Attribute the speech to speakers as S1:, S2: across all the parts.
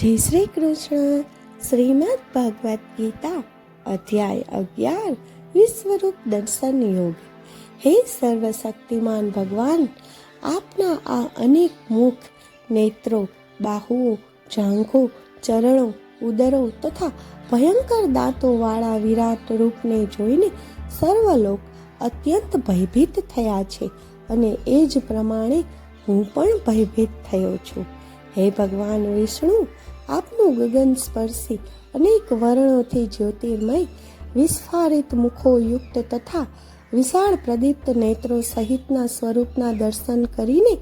S1: જય શ્રી કૃષ્ણ. શ્રીમદ ભગવદ્ ગીતા અધ્યાય 11 વિશ્વરૂપ દર્શન યોગ. હે સર્વશક્તિમાન ભગવાન, આપના આ અનેક મુખ, નેત્રો, બાહુઓ, જાંઘો, ચરણો, ઉદરો તથા ભયંકર દાંતોવાળા વિરાટ રૂપને જોઈને સર્વલોક અત્યંત ભયભીત થયા છે અને એ જ પ્રમાણે હું પણ ભયભીત થયો છું. હે ભગવાન વિષ્ણુ, આપનું ગગન સ્પર્શી અનેક વર્ણોથી જ્યોતિર્મય વિસ્ફારિત મુખો યુક્ત તથા વિશાળ પ્રદીપ્ત નેત્રો સહિતના સ્વરૂપના દર્શન કરીને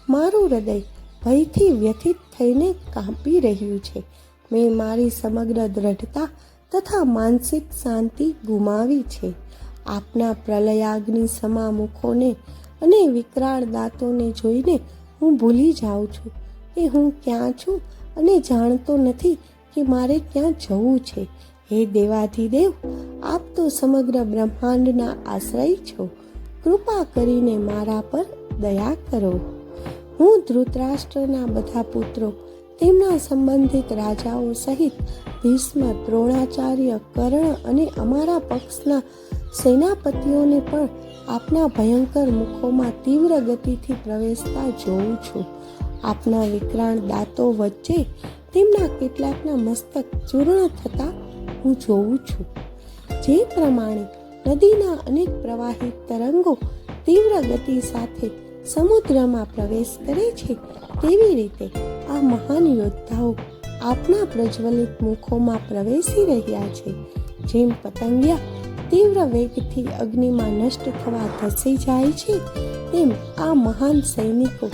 S1: મારું હૃદય ભયથી વ્યથિત થઈને કાંપી રહ્યું છે. મેં મારી સમગ્ર દ્રઢતા તથા માનસિક શાંતિ ગુમાવી છે. આપના પ્રલયાગ્નિ સમા મુખોને અને વિકરાળ દાંતોને જોઈને હું ભૂલી જાઉં છું કે હું ક્યાં છું અને જાણતો નથી કે મારે ક્યાં જવું છે. હે દેવાધિદેવ, આપ તો સમગ્ર બ્રહ્માંડના આશ્રય છો. કૃપા કરીને મારા પર દયા કરો. હું ધૃતરાષ્ટ્રના બધા પુત્રો, તેમના સંબંધિત રાજાઓ સહિત ભીષ્મ, દ્રોણાચાર્ય, કર્ણ અને અમારા પક્ષના સેનાપતિઓને પણ આપના ભયંકર મુખોમાં તીવ્ર ગતિથી પ્રવેશતા જોઉં છું. આપના વિકરાળ દાંતો વચ્ચે તેમના કેટલાકના મસ્તક ચૂર્ણ થતા હું જોઉં છું. જે પ્રમાણે નદીના અનેક પ્રવાહિત તરંગો તીવ્ર ગતિ સાથે સમુદ્રમાં પ્રવેશ કરે છે, તેવી રીતે આ મહાન યોદ્ધાઓ આપના પ્રજ્વલિત મુખોમાં પ્રવેશી રહ્યા છે. જેમ પતંગિયા તીવ્ર વેગથી અગ્નિમાં નષ્ટ થવા ધસી જાય છે, તેમ આ મહાન સૈનિકો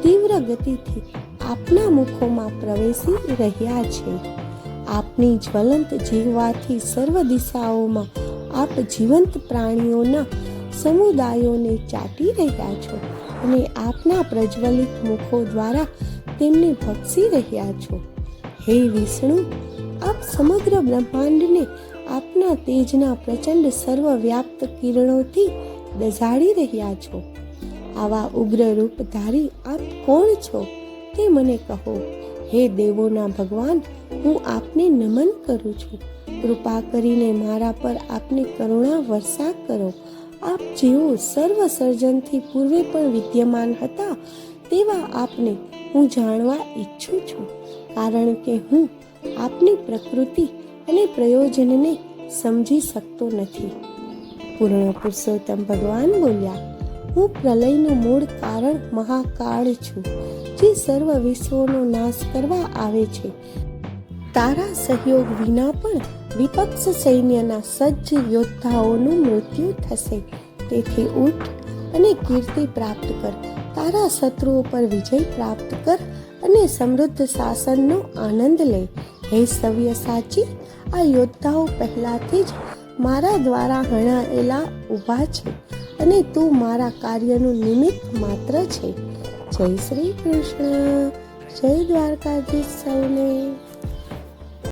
S1: તીવ્ર ગતિથી આપના મુખોમાં પ્રવેશી રહ્યા છે. આપની જ્વલંત જીવવાથી સર્વ દિશાઓમાં આપ જીવંત પ્રાણીઓના સમુદાયોને ચાટી રહ્યા છો અને આપના પ્રજ્વલિત મુખો દ્વારા તેમને ભક્ષી રહ્યા છો. હે વિષ્ણુ, આપ સમગ્ર બ્રહ્માંડને આપના તેજના પ્રચંડ સર્વવ્યાપ્ત કિરણોથી દઝાડી રહ્યા છો. આવા ઉગ્ર રૂપધારી આપ કોણ છો તે મને કહો. હે દેવોના ભગવાન, હું આપને નમન કરું છું. કૃપા કરીને મારા પર આપની કરુણા વર્ષા કરો. આપ જેઓ સર્વ સર્જનથી પૂર્વે પણ વિદ્યમાન હતા, તેવા આપને હું જાણવા ઈચ્છું છું, કારણ કે હું આપની પ્રકૃતિ અને પ્રયોજનને સમજી શકતો નથી. પૂર્ણ પુરુષોત્તમ ભગવાન બોલ્યા, હું પ્રલયનું મૂળ કારણ મહાકાળ છું, જે સર્વ વિશ્વોનો નાશ કરવા આવે છે. તારા સહયોગ વિના પણ વિપક્ષ સૈન્યના સજ્જ યોદ્ધાઓનું મૃત્યુ થશે. તેથી ઉઠ અને કીર્તિ પ્રાપ્ત કર. તારા શત્રુઓ પર વિજય પ્રાપ્ત કર અને સમૃદ્ધ શાસનનો આનંદ લે. હે સવ્યસાચી, આ યોદ્ધાઓ પહેલાથી જ મારા દ્વારા હણાયેલા ઊભા છે અને તું મારા કાર્યનું નિમિત્ત માત્ર છે. જય શ્રી કૃષ્ણ. જય દ્વારકાધીશ સૌને.